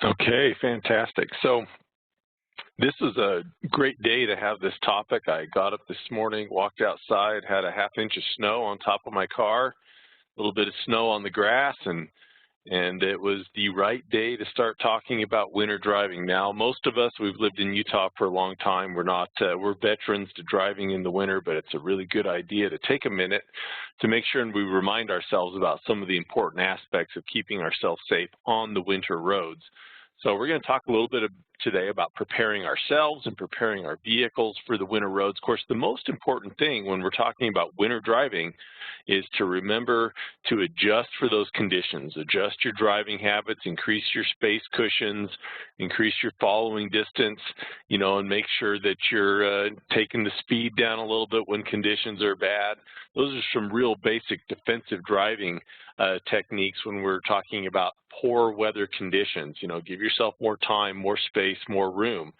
Okay, fantastic. So this is a great day to have this topic. I got up this morning, walked outside, had a half inch of snow on top of my car, a little bit of snow on the grass, and it was the right day to start talking about winter driving. Now, most of us, we've lived in Utah for a long time. We're veterans to driving in the winter, but it's a really good idea to take a minute to make sure and we remind ourselves about some of the important aspects of keeping ourselves safe on the winter roads. So we're going to talk a little bit today about preparing ourselves and preparing our vehicles for the winter roads. Of course, the most important thing when we're talking about winter driving is to remember to adjust for those conditions. Adjust your driving habits, increase your space cushions, increase your following distance, and make sure that you're taking the speed down a little bit when conditions are bad. Those are some real basic defensive driving techniques when we're talking about poor weather conditions. Give yourself more time, more space, more room.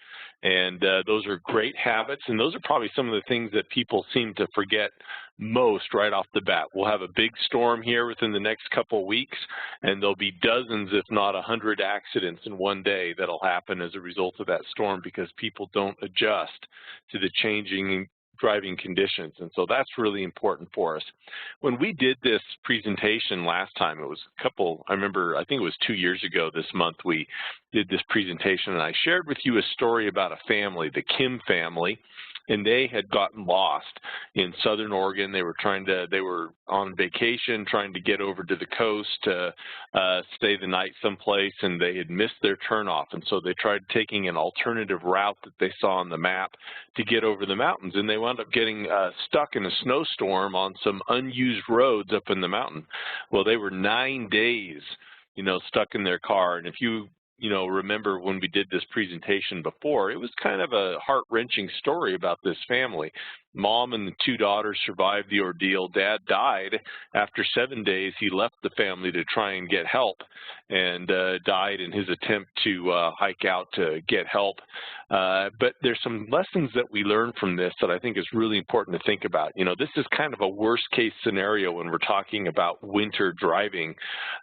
And those are great habits, and those are probably some of the things that people seem to forget most right off the bat. We'll have a big storm here within the next couple of weeks, and there'll be dozens, if not 100 accidents in one day that'll happen as a result of that storm because people don't adjust to the changing driving conditions. And so that's really important for us. When we did this presentation last time, it was I think it was 2 years ago this month, we did this presentation, and I shared with you a story about a family, the Kim family, and they had gotten lost in Southern Oregon. They were on vacation trying to get over to the coast to stay the night someplace, and they had missed their turnoff. And so they tried taking an alternative route that they saw on the map to get over the mountains, and they wound up getting stuck in a snowstorm on some unused roads up in the mountain. Well, they were 9 days, stuck in their car. And if you remember when we did this presentation before, it was kind of a heart-wrenching story about this family. Mom and the 2 daughters survived the ordeal. Dad died after 7 days. He left the family to try and get help and died in his attempt to hike out to get help. But there's some lessons that we learn from this that I think is really important to think about. This is kind of a worst-case scenario when we're talking about winter driving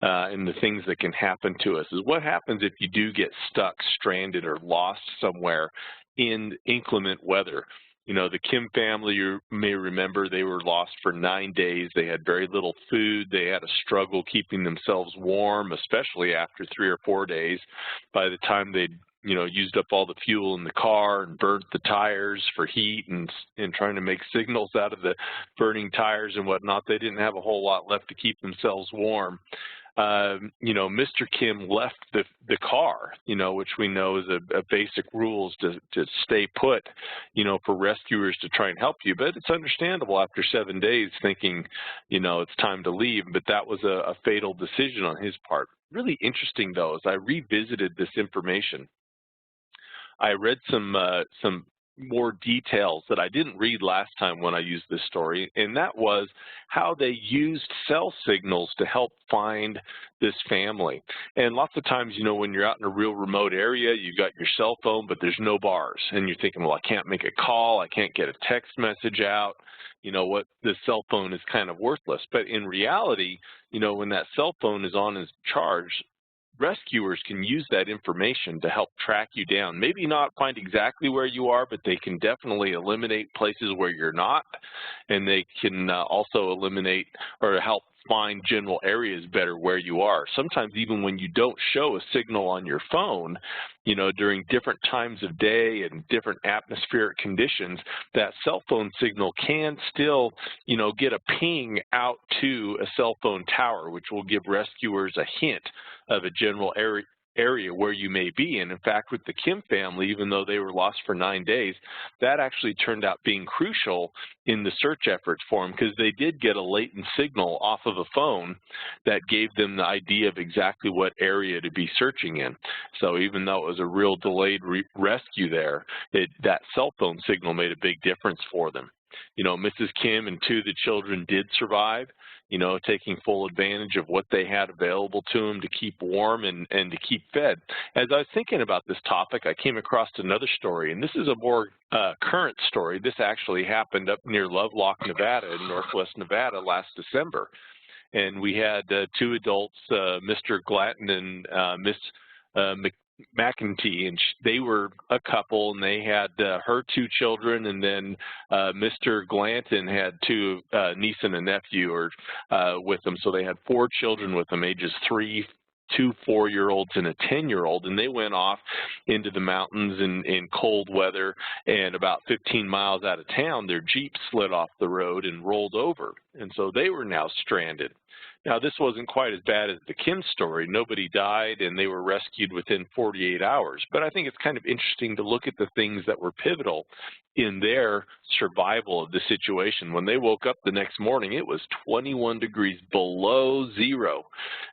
and the things that can happen to us. Is what happens if you do get stuck, stranded, or lost somewhere in inclement weather. The Kim family, you may remember, they were lost for 9 days. They had very little food. They had a struggle keeping themselves warm, especially after 3 or 4 days. By the time they'd used up all the fuel in the car and burnt the tires for heat and trying to make signals out of the burning tires and whatnot, they didn't have a whole lot left to keep themselves warm. Mr. Kim left the car, which we know is a basic rules to stay put, for rescuers to try and help you. But it's understandable after 7 days thinking, it's time to leave. But that was a fatal decision on his part. Really interesting, though, as I revisited this information, I read some more details that I didn't read last time when I used this story, and that was how they used cell signals to help find this family. And lots of times, when you're out in a real remote area, you've got your cell phone, but there's no bars, and you're thinking, well, I can't make a call, I can't get a text message out, the cell phone is kind of worthless. But in reality, when that cell phone is on its charge, rescuers can use that information to help track you down. Maybe not find exactly where you are, but they can definitely eliminate places where you're not, and they can also eliminate or help find general areas better where you are. Sometimes even when you don't show a signal on your phone, during different times of day and different atmospheric conditions, that cell phone signal can still, get a ping out to a cell phone tower, which will give rescuers a hint of a general area where you may be. And in fact, with the Kim family, even though they were lost for 9 days, that actually turned out being crucial in the search efforts for them, because they did get a latent signal off of a phone that gave them the idea of exactly what area to be searching in. So even though it was a real delayed rescue there, that cell phone signal made a big difference for them. Mrs. Kim and 2 of the children did survive, taking full advantage of what they had available to them to keep warm and to keep fed. As I was thinking about this topic, I came across another story, and this is a more current story. This actually happened up near Lovelock, Nevada, in northwest Nevada last December. And we had 2 adults, Mr. Glatton and Miss McEntee, and they were a couple, and they had her 2 children, and then Mr. Glanton had 2 niece and a nephew with them. So they had 4 children with them, ages 3, 2 4-year-olds, and a 10-year-old, and they went off into the mountains in cold weather, and about 15 miles out of town, their Jeep slid off the road and rolled over, and so they were now stranded. Now, this wasn't quite as bad as the Kim story. Nobody died, and they were rescued within 48 hours. But I think it's kind of interesting to look at the things that were pivotal in their survival of the situation. When they woke up the next morning, it was 21 degrees below zero.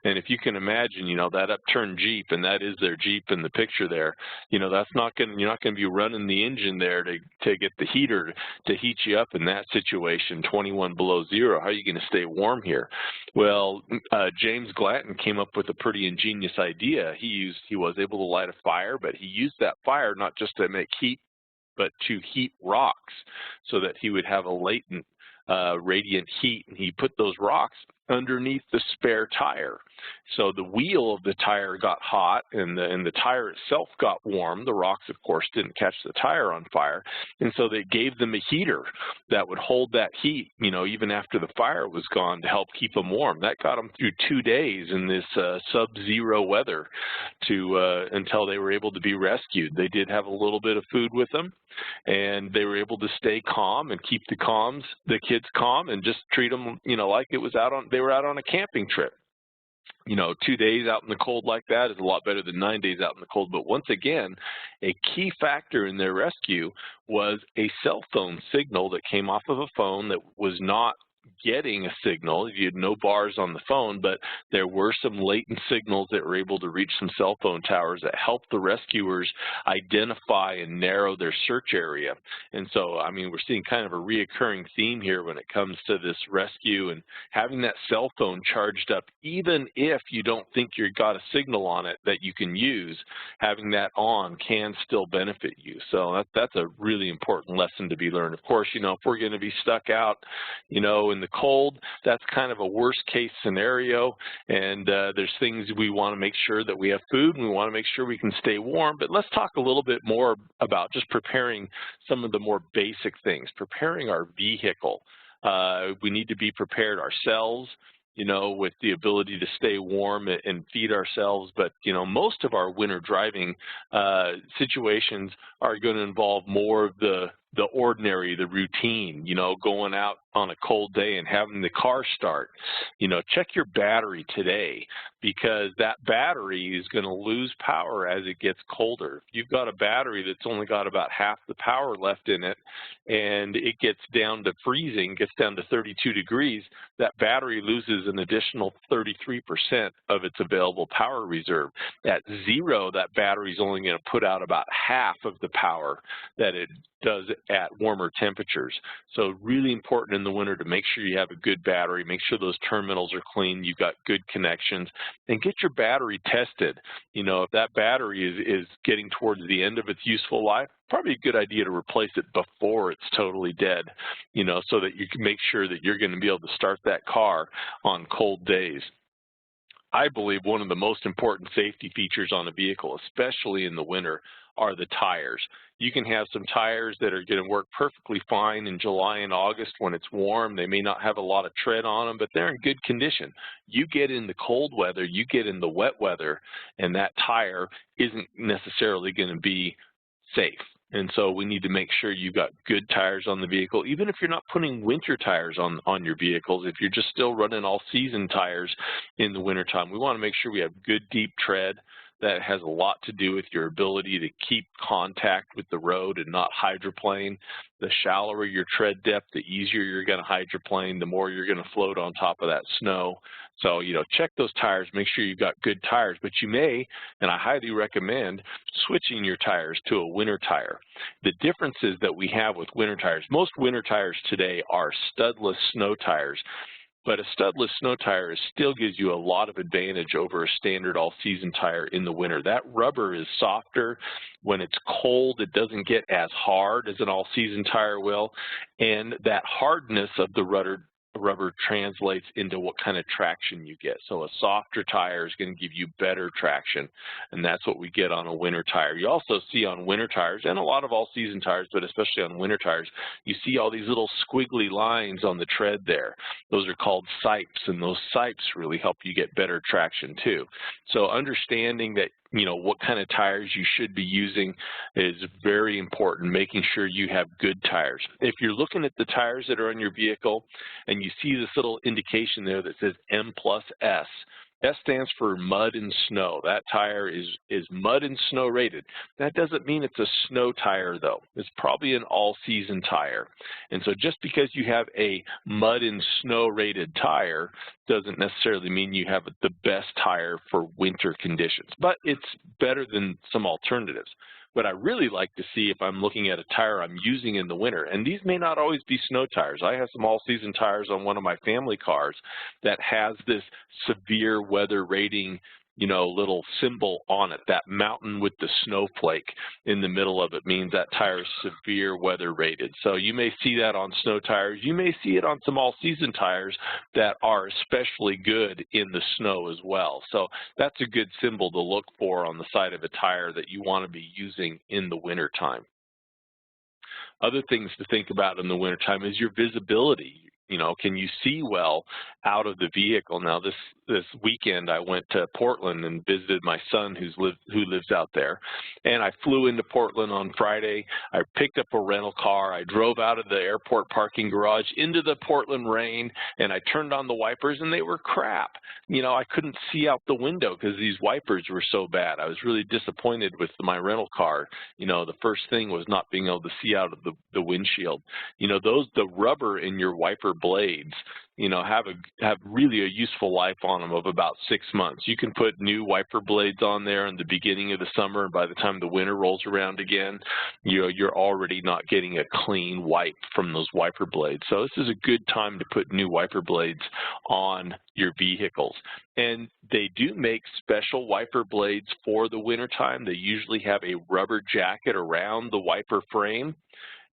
And if you can imagine, that upturned Jeep, and that is their Jeep in the picture there, that's not going to, you're not going to be running the engine there to get the heater to heat you up in that situation, 21 below zero. How are you going to stay warm here? Well, James Glanton came up with a pretty ingenious idea. He was able to light a fire, but he used that fire not just to make heat, but to heat rocks so that he would have a latent radiant heat, and he put those rocks underneath the spare tire. So the wheel of the tire got hot, and the tire itself got warm. The rocks, of course, didn't catch the tire on fire, and so they gave them a heater that would hold that heat, even after the fire was gone, to help keep them warm. That got them through 2 days in this sub-zero weather until they were able to be rescued. They did have a little bit of food with them, and they were able to stay calm and keep the kids calm, and just treat them, like it was they were out on a camping trip. 2 days out in the cold like that is a lot better than 9 days out in the cold. But once again, a key factor in their rescue was a cell phone signal that came off of a phone that was not getting a signal. You had no bars on the phone, but there were some latent signals that were able to reach some cell phone towers that helped the rescuers identify and narrow their search area. And so, we're seeing kind of a reoccurring theme here when it comes to this rescue, and having that cell phone charged up, even if you don't think you've got a signal on it that you can use, having that on can still benefit you. So that's a really important lesson to be learned. Of course, if we're going to be stuck out, in the cold, that's kind of a worst case scenario, and there's things we want to make sure that we have food, and we want to make sure we can stay warm. But let's talk a little bit more about just preparing some of the more basic things, preparing our vehicle. We need to be prepared ourselves, with the ability to stay warm and feed ourselves. But, most of our winter driving situations are going to involve more of the ordinary, the routine, going out on a cold day and having the car start. Check your battery today, because that battery is going to lose power as it gets colder. If you've got a battery that's only got about half the power left in it, and it gets down to freezing, gets down to 32 degrees, that battery loses an additional 33% of its available power reserve. At zero, that battery is only going to put out about half of the power that it does at warmer temperatures. So really important in the winter to make sure you have a good battery, make sure those terminals are clean, you've got good connections, and get your battery tested. If that battery is getting towards the end of its useful life, probably a good idea to replace it before it's totally dead, so that you can make sure that you're going to be able to start that car on cold days. I believe one of the most important safety features on a vehicle, especially in the winter, are the tires. You can have some tires that are going to work perfectly fine in July and August when it's warm. They may not have a lot of tread on them, but they're in good condition. You get in the cold weather, you get in the wet weather, and that tire isn't necessarily going to be safe. And so we need to make sure you've got good tires on the vehicle, even if you're not putting winter tires on your vehicles. If you're just still running all-season tires in the wintertime, we want to make sure we have good, deep tread. That has a lot to do with your ability to keep contact with the road and not hydroplane. The shallower your tread depth, the easier you're going to hydroplane, the more you're going to float on top of that snow. So, check those tires, make sure you've got good tires. But you may, and I highly recommend, switching your tires to a winter tire. The differences that we have with winter tires, most winter tires today are studless snow tires. But a studless snow tire still gives you a lot of advantage over a standard all-season tire in the winter. That rubber is softer. When it's cold, it doesn't get as hard as an all-season tire will. And that hardness of the rubber translates into what kind of traction you get. So a softer tire is going to give you better traction, and that's what we get on a winter tire. You also see on winter tires, and a lot of all-season tires, but especially on winter tires, you see all these little squiggly lines on the tread there. Those are called sipes, and those sipes really help you get better traction too. So understanding that, you know, what kind of tires you should be using is very important, making sure you have good tires. If you're looking at the tires that are on your vehicle and you see this little indication there that says M+S, that stands for mud and snow. That tire is mud and snow rated. That doesn't mean it's a snow tire though. It's probably an all-season tire. And so just because you have a mud and snow rated tire doesn't necessarily mean you have the best tire for winter conditions, but it's better than some alternatives. What I really like to see if I'm looking at a tire I'm using in the winter, and these may not always be snow tires. I have some all-season tires on one of my family cars that has this severe weather rating, you know, little symbol on it. That mountain with the snowflake in the middle of it means that tire is severe weather rated. So you may see that on snow tires. You may see it on some all-season tires that are especially good in the snow as well. So that's a good symbol to look for on the side of a tire that you want to be using in the winter time. Other things to think about in the wintertime is your visibility. You know, can you see well out of the vehicle? Now, this weekend I went to Portland and visited my son who lives out there, and I flew into Portland on Friday. I picked up a rental car. I drove out of the airport parking garage into the Portland rain, and I turned on the wipers, and they were crap. You know, I couldn't see out the window because these wipers were so bad. I was really disappointed with my rental car. You know, the first thing was not being able to see out of the windshield. You know, the rubber in your wiper blades, you know, have really a useful life on them of about 6 months. You can put new wiper blades on there in the beginning of the summer, and by the time the winter rolls around again, you're already not getting a clean wipe from those wiper blades. So this is a good time to put new wiper blades on your vehicles. And they do make special wiper blades for the wintertime. They usually have a rubber jacket around the wiper frame,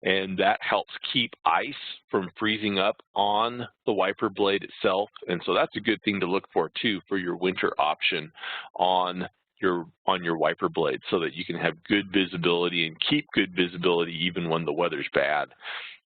and that helps keep ice from freezing up on the wiper blade itself. And so that's a good thing to look for too for your winter option on your wiper blade, so that you can have good visibility and keep good visibility even when the weather's bad.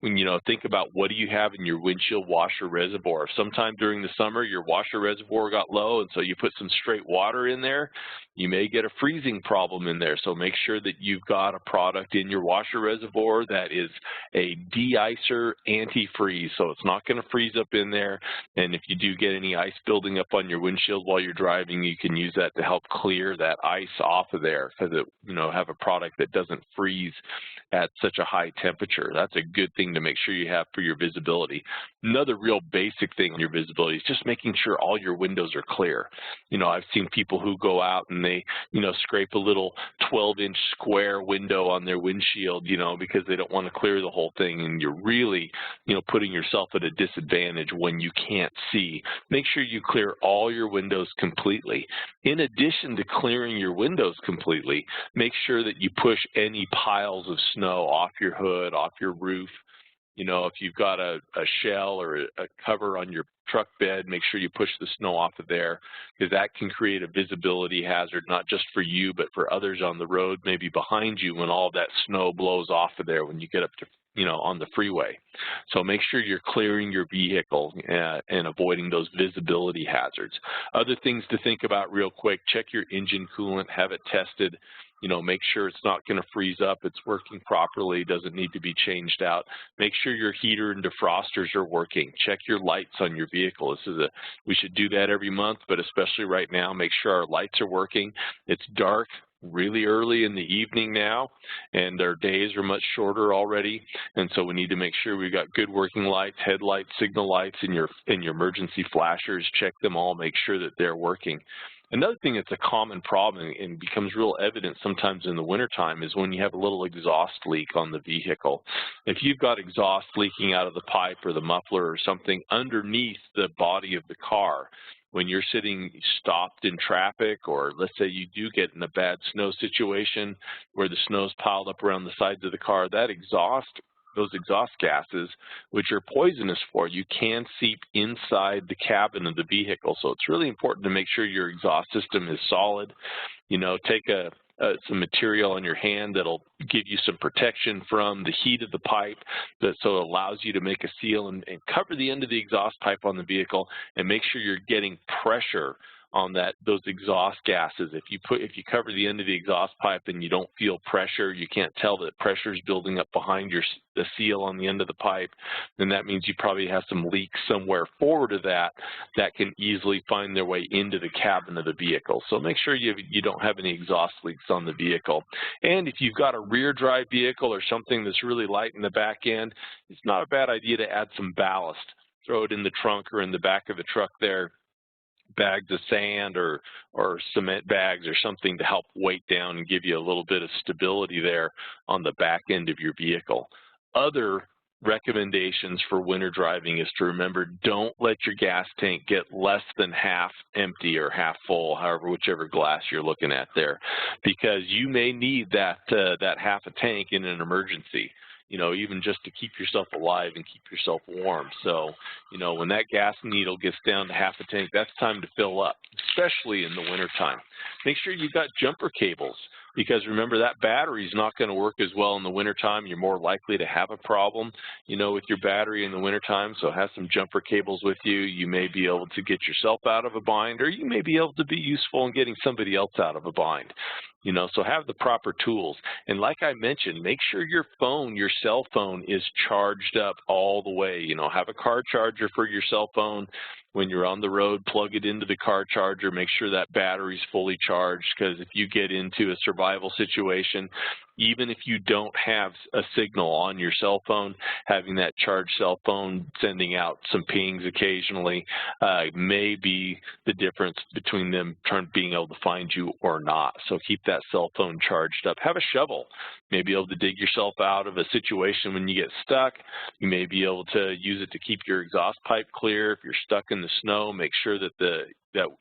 When, you know, think about what do you have in your windshield washer reservoir. Sometime during the summer, your washer reservoir got low, and so you put some straight water in there. You may get a freezing problem in there, so make sure that you've got a product in your washer reservoir that is a de-icer antifreeze, so it's not going to freeze up in there. And if you do get any ice building up on your windshield while you're driving, you can use that to help clear that ice off of there, because it, you know, have a product that doesn't freeze at such a high temperature. That's a good thing to make sure you have for your visibility. Another real basic thing on your visibility is just making sure all your windows are clear. You know, I've seen people who go out and they, you know, scrape a little 12-inch square window on their windshield, you know, because they don't want to clear the whole thing, and you're really, you know, putting yourself at a disadvantage when you can't see. Make sure you clear all your windows completely. In addition to clearing your windows completely, make sure that you push any piles of snow off your hood, off your roof. You know, if you've got a shell or a cover on your truck bed, make sure you push the snow off of there, because that can create a visibility hazard, not just for you, but for others on the road, maybe behind you, when all that snow blows off of there when you get up to, you know, on the freeway. So make sure you're clearing your vehicle and avoiding those visibility hazards. Other things to think about real quick: check your engine coolant, have it tested. You know, make sure it's not going to freeze up, it's working properly, doesn't need to be changed out. Make sure your heater and defrosters are working. Check your lights on your vehicle. We should do that every month, but especially right now, make sure our lights are working. It's dark really early in the evening now, and our days are much shorter already, and so we need to make sure we've got good working lights, headlights, signal lights, and your emergency flashers. Check them all, make sure that they're working. Another thing that's a common problem and becomes real evident sometimes in the wintertime is when you have a little exhaust leak on the vehicle. If you've got exhaust leaking out of the pipe or the muffler or something underneath the body of the car, when you're sitting stopped in traffic, or let's say you do get in a bad snow situation where the snow's piled up around the sides of the car, that exhaust those exhaust gases, which are poisonous for you, can seep inside the cabin of the vehicle. So it's really important to make sure your exhaust system is solid. You know, take some material on your hand that'll give you some protection from the heat of the pipe, so it allows you to make a seal and cover the end of the exhaust pipe on the vehicle, and make sure you're getting pressure on those exhaust gases. If you cover the end of the exhaust pipe and you don't feel pressure, you can't tell that pressure is building up behind the seal on the end of the pipe, then that means you probably have some leaks somewhere forward of that can easily find their way into the cabin of the vehicle. So make sure you don't have any exhaust leaks on the vehicle. And if you've got a rear drive vehicle or something that's really light in the back end, it's not a bad idea to add some ballast. Throw it in the trunk or in the back of the truck there, bags of sand or cement bags or something to help weight down and give you a little bit of stability there on the back end of your vehicle. Other recommendations for winter driving is to remember, don't let your gas tank get less than half empty or half full, however, whichever glass you're looking at there, because you may need that half a tank in an emergency, you know, even just to keep yourself alive and keep yourself warm. So, you know, when that gas needle gets down to half a tank, that's time to fill up, especially in the wintertime. Make sure you've got jumper cables, because remember, that battery is not going to work as well in the wintertime. You're more likely to have a problem, you know, with your battery in the wintertime. So have some jumper cables with you. You may be able to get yourself out of a bind, or you may be able to be useful in getting somebody else out of a bind. You know, so have the proper tools. And like I mentioned, make sure your phone, your cell phone, is charged up all the way. You know, have a car charger for your cell phone. When you're on the road, plug it into the car charger. Make sure that battery's fully charged, because if you get into a survival situation, even if you don't have a signal on your cell phone, having that charged cell phone sending out some pings occasionally may be the difference between them being able to find you or not. So keep that cell phone charged up. Have a shovel. You may be able to dig yourself out of a situation when you get stuck. You may be able to use it to keep your exhaust pipe clear. If you're stuck in the snow, make sure that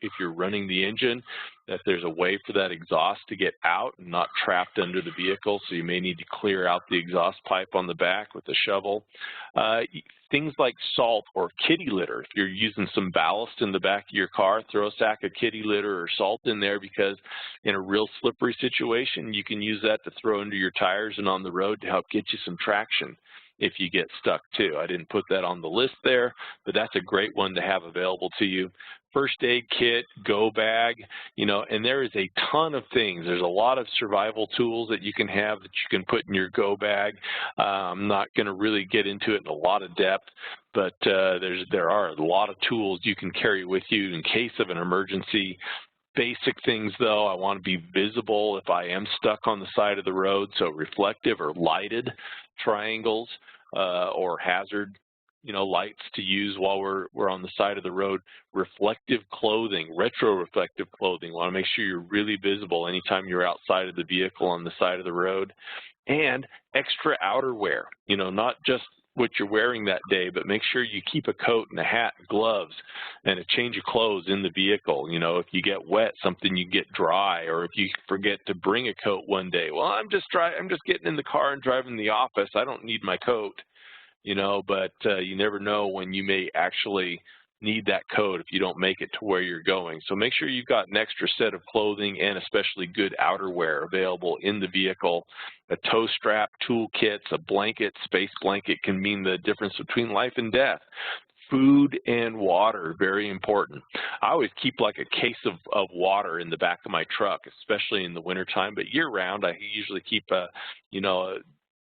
if you're running the engine, that there's a way for that exhaust to get out and not trapped under the vehicle. So you may need to clear out the exhaust pipe on the back with a shovel. Things like salt or kitty litter. If you're using some ballast in the back of your car, throw a sack of kitty litter or salt in there, because in a real slippery situation, you can use that to throw into your tires and on the road to help get you some traction if you get stuck too. I didn't put that on the list there, but that's a great one to have available to you. First aid kit, go bag, you know, and there is a ton of things. There's a lot of survival tools that you can have that you can put in your go bag. I'm not going to really get into it in a lot of depth, but there are a lot of tools you can carry with you in case of an emergency. Basic things, though, I want to be visible if I am stuck on the side of the road, so reflective or lighted triangles or hazard, you know, lights to use while we're on the side of the road. Reflective clothing, retro-reflective clothing. Want to make sure you're really visible anytime you're outside of the vehicle on the side of the road. And extra outerwear, you know, not just what you're wearing that day, but make sure you keep a coat and a hat, gloves, and a change of clothes in the vehicle. You know, if you get wet, something you get dry, or if you forget to bring a coat one day, well, I'm just getting in the car and driving to the office. I don't need my coat, you know, but you never know when you may actually need that coat if you don't make it to where you're going. So make sure you've got an extra set of clothing and especially good outerwear available in the vehicle. A tow strap, tool kits, a blanket, space blanket can mean the difference between life and death. Food and water, very important. I always keep like a case of water in the back of my truck, especially in the wintertime, but year-round I usually keep a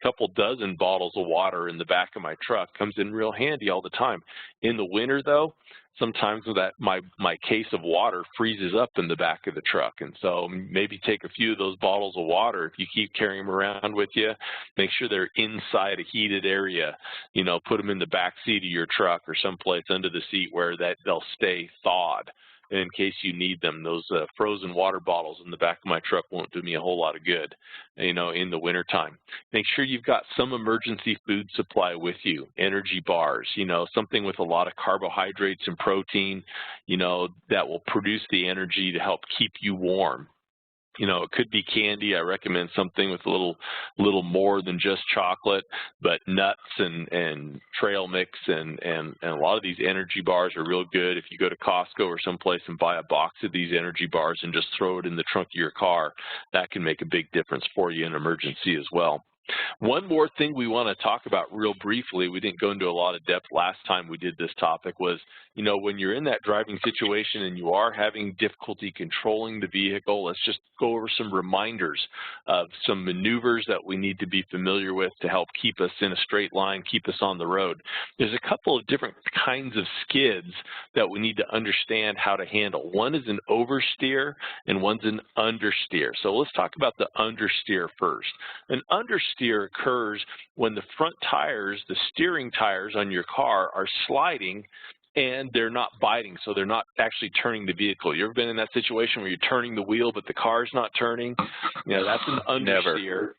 couple dozen bottles of water in the back of my truck. Comes in real handy all the time. In the winter, though, sometimes that my case of water freezes up in the back of the truck, and so maybe take a few of those bottles of water. If you keep carrying them around with you, make sure they're inside a heated area. You know, put them in the back seat of your truck or someplace under the seat where they'll stay thawed in case you need them. Those frozen water bottles in the back of my truck won't do me a whole lot of good, you know, in the wintertime. Make sure you've got some emergency food supply with you, energy bars, you know, something with a lot of carbohydrates and protein, you know, that will produce the energy to help keep you warm. You know, it could be candy. I recommend something with a little more than just chocolate, but nuts and trail mix and a lot of these energy bars are real good. If you go to Costco or someplace and buy a box of these energy bars and just throw it in the trunk of your car, that can make a big difference for you in an emergency as well. One more thing we want to talk about real briefly, we didn't go into a lot of depth last time we did this topic, was, you know, when you're in that driving situation and you are having difficulty controlling the vehicle, let's just go over some reminders of some maneuvers that we need to be familiar with to help keep us in a straight line, keep us on the road. There's a couple of different kinds of skids that we need to understand how to handle. One is an oversteer and one's an understeer. So let's talk about the understeer first. An understeer occurs when the front tires, the steering tires on your car, are sliding and they're not biting, so they're not actually turning the vehicle. You ever been in that situation where you're turning the wheel but the car's not turning? You know, that's an understeer.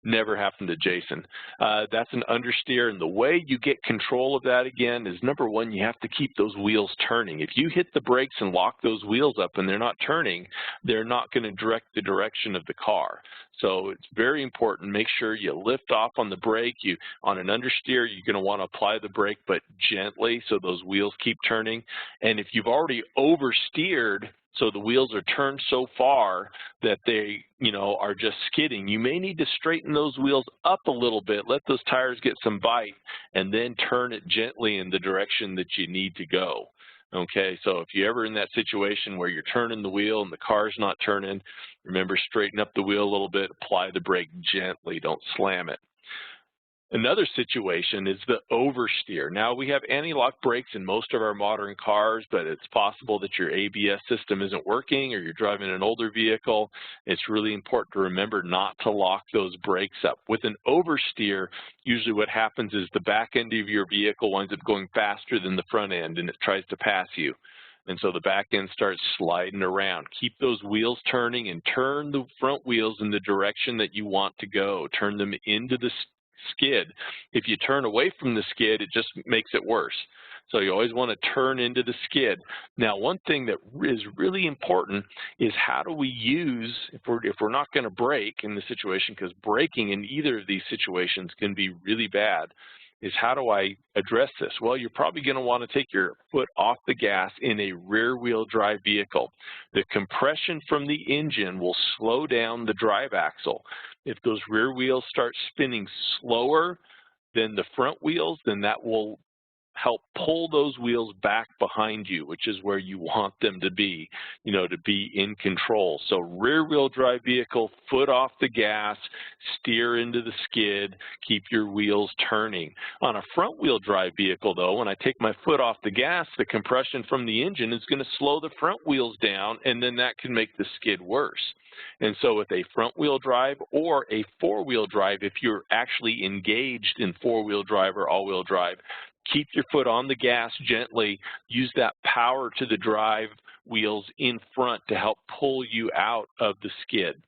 Never happened to Jason. That's an understeer, and the way you get control of that again is, number one, you have to keep those wheels turning. If you hit the brakes and lock those wheels up and they're not turning, they're not going to direct the direction of the car. So it's very important. Make sure you lift off on the brake. On an understeer, you're going to want to apply the brake, but gently, so those wheels keep turning. And if you've already oversteered, so the wheels are turned so far that they, you know, are just skidding, you may need to straighten those wheels up a little bit, let those tires get some bite, and then turn it gently in the direction that you need to go. Okay, so if you're ever in that situation where you're turning the wheel and the car's not turning, remember, straighten up the wheel a little bit, apply the brake gently, don't slam it. Another situation is the oversteer. Now, we have anti-lock brakes in most of our modern cars, but it's possible that your ABS system isn't working or you're driving an older vehicle. It's really important to remember not to lock those brakes up. With an oversteer, usually what happens is the back end of your vehicle winds up going faster than the front end, and it tries to pass you. And so the back end starts sliding around. Keep those wheels turning and turn the front wheels in the direction that you want to go. Turn them into the skid. If you turn away from the skid, it just makes it worse. So you always want to turn into the skid. Now, one thing that is really important is how do we use, if we're not going to brake in the situation, because braking in either of these situations can be really bad, is how do I address this? Well, you're probably going to want to take your foot off the gas in a rear-wheel drive vehicle. The compression from the engine will slow down the drive axle. If those rear wheels start spinning slower than the front wheels, then that will help pull those wheels back behind you, which is where you want them to be, you know, to be in control. So rear-wheel drive vehicle, foot off the gas, steer into the skid, keep your wheels turning. On a front-wheel drive vehicle, though, when I take my foot off the gas, the compression from the engine is going to slow the front wheels down, and then that can make the skid worse. And so with a front-wheel drive or a four-wheel drive, if you're actually engaged in four-wheel drive or all-wheel drive, keep your foot on the gas gently. Use that power to the drive wheels in front to help pull you out of the skid.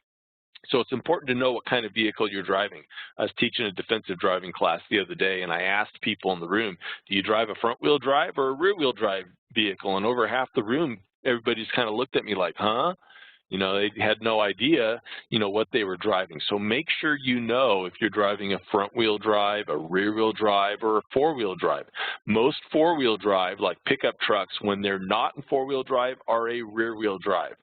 So it's important to know what kind of vehicle you're driving. I was teaching a defensive driving class the other day, and I asked people in the room, do you drive a front-wheel drive or a rear-wheel drive vehicle? And over half the room, everybody's kind of looked at me like, huh? You know, they had no idea, you know, what they were driving. So make sure you know if you're driving a front-wheel drive, a rear-wheel drive, or a four-wheel drive. Most four-wheel drive, like pickup trucks, when they're not in four-wheel drive, are a rear-wheel drive.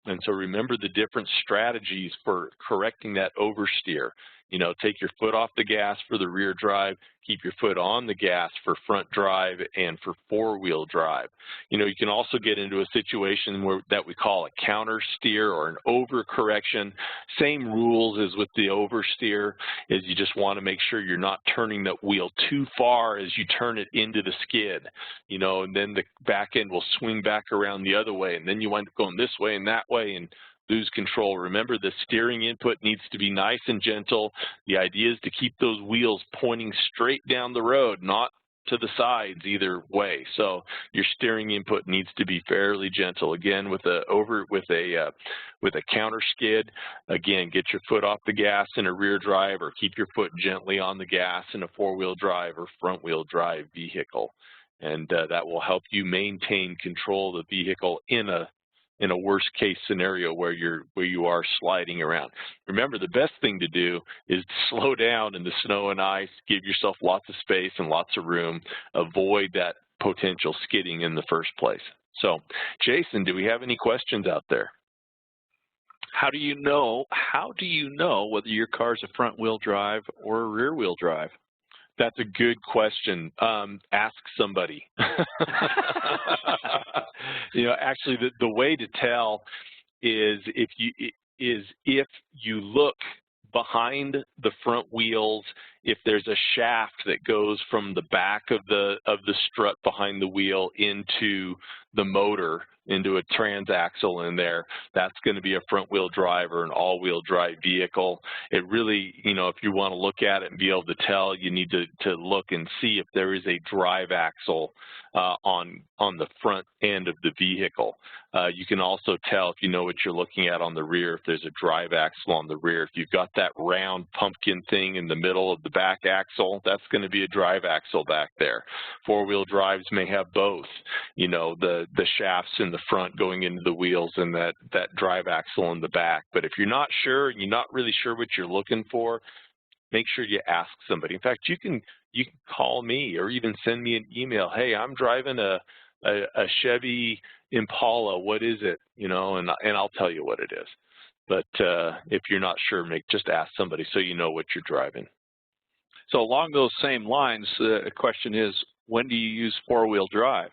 And so remember the different strategies for correcting that oversteer. You know, take your foot off the gas for the rear drive, keep your foot on the gas for front drive and for four-wheel drive. You know, you can also get into a situation where that we call a counter steer or an overcorrection. Same rules as with the oversteer, is you just want to make sure you're not turning that wheel too far as you turn it into the skid, you know, and then the back end will swing back around the other way, and then you wind up going this way and that way and lose control. Remember, the steering input needs to be nice and gentle. The idea is to keep those wheels pointing straight down the road, not to the sides either way. So your steering input needs to be fairly gentle. Again, with a counter skid, again, get your foot off the gas in a rear drive or keep your foot gently on the gas in a four-wheel drive or front-wheel drive vehicle. And that will help you maintain control of the vehicle in a in a worst case scenario where you are sliding around. Remember, the best thing to do is to slow down in the snow and ice, give yourself lots of space and lots of room, avoid that potential skidding in the first place. So, Jason, do we have any questions out there? How do you know whether your car is a front-wheel drive or a rear-wheel drive? That's a good question. Ask somebody. Actually, the way to tell is if you look behind the front wheels, if there's a shaft that goes from the back of the strut behind the wheel into the motor, into a transaxle in there, that's going to be a front-wheel drive or an all-wheel drive vehicle. It really, if you want to look at it and be able to tell, you need to look and see if there is a drive axle on the front end of the vehicle. You can also tell, if you know what you're looking at on the rear, if there's a drive axle on the rear. If you've got that round pumpkin thing in the middle of the back axle, that's going to be a drive axle back there. Four-wheel drives may have both, the shafts in the front going into the wheels and that drive axle in the back. But if you're not sure, you're not really sure what you're looking for, make sure you ask somebody. In fact, you can call me or even send me an email. Hey, I'm driving a Chevy Impala. What is it? And I'll tell you what it is. But if you're not sure, just ask somebody so you know what you're driving. So along those same lines, the question is, when do you use four-wheel drive?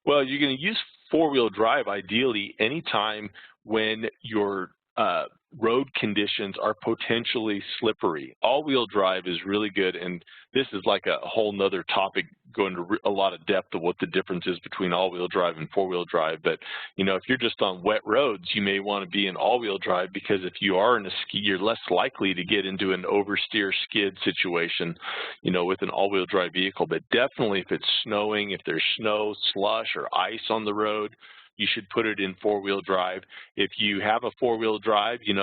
Well, you're going to use four-wheel drive ideally anytime when your road conditions are potentially slippery. All-wheel drive is really good, and this is like a whole nother topic, going to a lot of depth of what the difference is between all-wheel drive and four-wheel drive. But, if you're just on wet roads, you may want to be in all-wheel drive, because if you are in a ski, you're less likely to get into an oversteer skid situation, with an all-wheel drive vehicle. But definitely if it's snowing, if there's snow, slush, or ice on the road, you should put it in four-wheel drive. If you have a four-wheel drive, you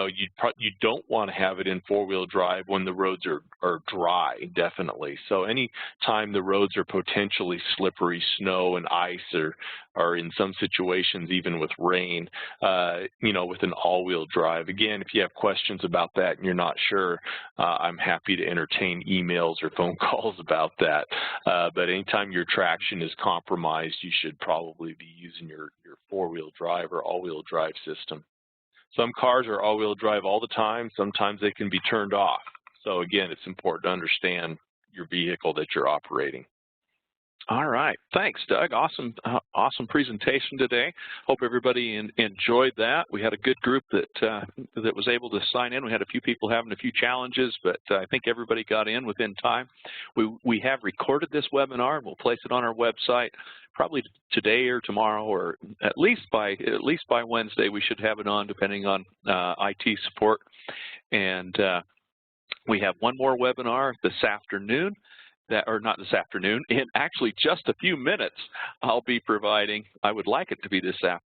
you don't want to have it in four-wheel drive when the roads are dry, definitely. So any time the roads are potentially slippery, snow and ice, or in some situations even with rain, with an all-wheel drive. Again, if you have questions about that and you're not sure, I'm happy to entertain emails or phone calls about that. But anytime your traction is compromised, you should probably be using your four-wheel drive or all-wheel drive system. Some cars are all-wheel drive all the time. Sometimes they can be turned off. So again, it's important to understand your vehicle that you're operating. All right. Thanks, Doug. Awesome presentation today. Hope everybody enjoyed that. We had a good group that was able to sign in. We had a few people having a few challenges, but I think everybody got in within time. We have recorded this webinar, and we'll place it on our website probably today or tomorrow, or at least by Wednesday. We should have it on, depending on IT support. And we have one more webinar this afternoon. Not this afternoon, in actually just a few minutes, I'll be providing, I would like it to be this